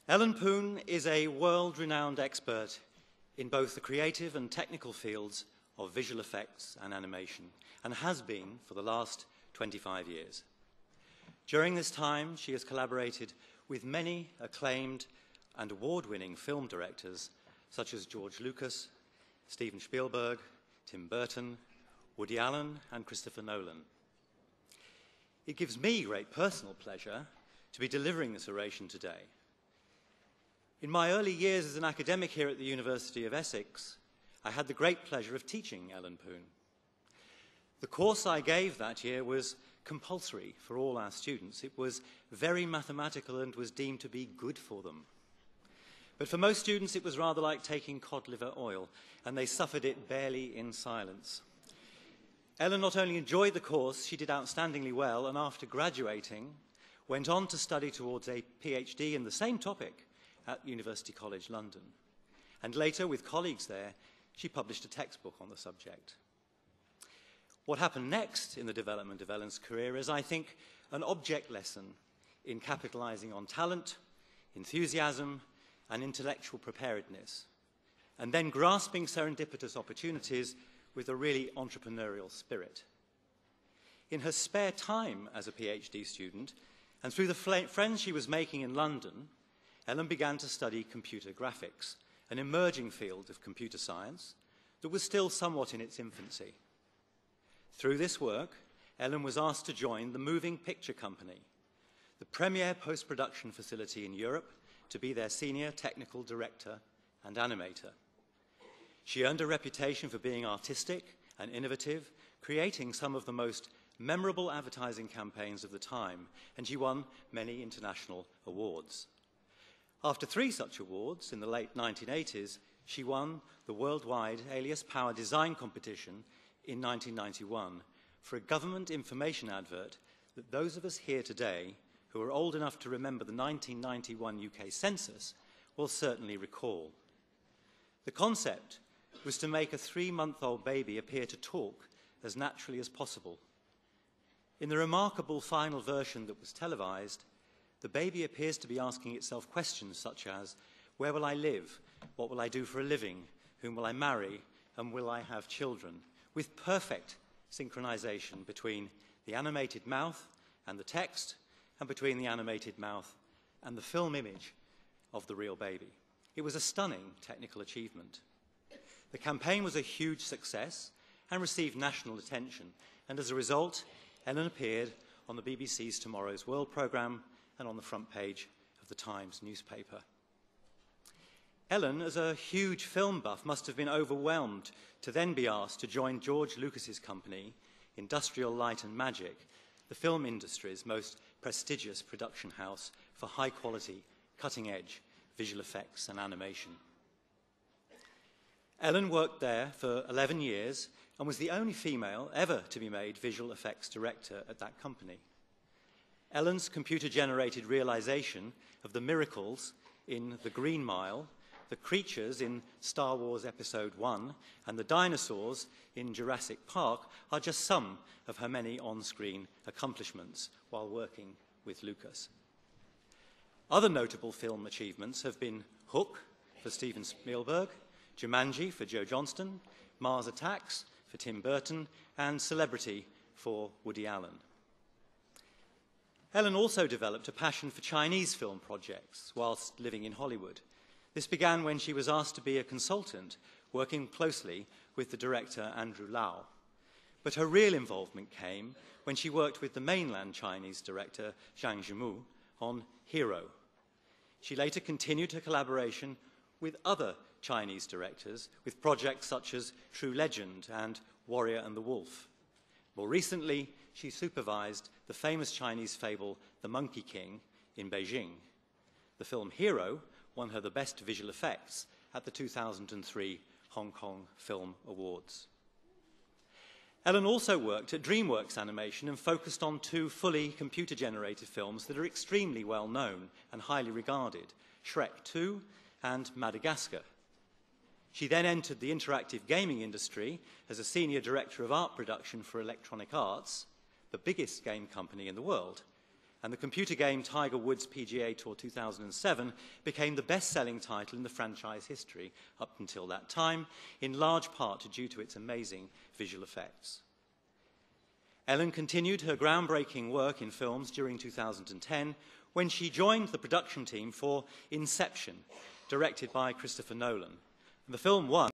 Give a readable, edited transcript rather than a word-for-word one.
Ellen Poon is a world-renowned expert in both the creative and technical fields of visual effects and animation, and has been for the last 25 years. During this time, she has collaborated with many acclaimed and award-winning film directors such as George Lucas, Steven Spielberg, Tim Burton, Woody Allen, and Christopher Nolan. It gives me great personal pleasure to be delivering this oration today. In my early years as an academic here at the University of Essex, I had the great pleasure of teaching Ellen Poon. The course I gave that year was compulsory for all our students. It was very mathematical and was deemed to be good for them. But for most students, it was rather like taking cod liver oil, and they suffered it barely in silence. Ellen not only enjoyed the course, she did outstandingly well, and after graduating, went on to study towards a PhD in the same topic at University College London. And later, with colleagues there, she published a textbook on the subject. What happened next in the development of Ellen's career is, I think, an object lesson in capitalizing on talent, enthusiasm, and intellectual preparedness, and then grasping serendipitous opportunities with a really entrepreneurial spirit. In her spare time as a PhD student, and through the friends she was making in London, Ellen began to study computer graphics, an emerging field of computer science that was still somewhat in its infancy. Through this work, Ellen was asked to join the Moving Picture Company, the premier post-production facility in Europe, to be their senior technical director and animator. She earned a reputation for being artistic and innovative, creating some of the most memorable advertising campaigns of the time, and she won many international awards. After 3 such awards in the late 1980s, she won the worldwide Alias Power Design Competition in 1991 for a government information advert that those of us here today who are old enough to remember the 1991 UK census will certainly recall. The concept was to make a 3-month-old baby appear to talk as naturally as possible. In the remarkable final version that was televised, the baby appears to be asking itself questions such as, where will I live? What will I do for a living? Whom will I marry? And will I have children? With perfect synchronization between the animated mouth and the text, and between the animated mouth and the film image of the real baby. It was a stunning technical achievement. The campaign was a huge success and received national attention, and as a result, Ellen appeared on the BBC's Tomorrow's World programme and on the front page of the Times newspaper. Ellen, as a huge film buff, must have been overwhelmed to then be asked to join George Lucas's company, Industrial Light and Magic, the film industry's most prestigious production house for high-quality, cutting-edge visual effects and animation. Ellen worked there for 11 years and was the only female ever to be made visual effects director at that company. Ellen's computer-generated realization of the miracles in The Green Mile, the creatures in Star Wars Episode I, and the dinosaurs in Jurassic Park are just some of her many on-screen accomplishments while working with Lucas. Other notable film achievements have been Hook for Steven Spielberg, Jumanji for Joe Johnston, Mars Attacks for Tim Burton, and Celebrity for Woody Allen. Ellen also developed a passion for Chinese film projects whilst living in Hollywood. This began when she was asked to be a consultant, working closely with the director Andrew Lau. But her real involvement came when she worked with the mainland Chinese director Zhang Yimou on Hero. She later continued her collaboration with other Chinese directors with projects such as True Legend and Warrior and the Wolf. More recently, she supervised the famous Chinese fable The Monkey King in Beijing. The film Hero won her the Best Visual Effects at the 2003 Hong Kong Film Awards. Ellen also worked at DreamWorks Animation and focused on 2 fully computer-generated films that are extremely well known and highly regarded, Shrek 2 and Madagascar. She then entered the interactive gaming industry as a senior director of art production for Electronic Arts, the biggest game company in the world, and the computer game Tiger Woods PGA Tour 2007 became the best-selling title in the franchise history up until that time, in large part due to its amazing visual effects. Ellen continued her groundbreaking work in films during 2010 when she joined the production team for Inception, directed by Christopher Nolan. The film won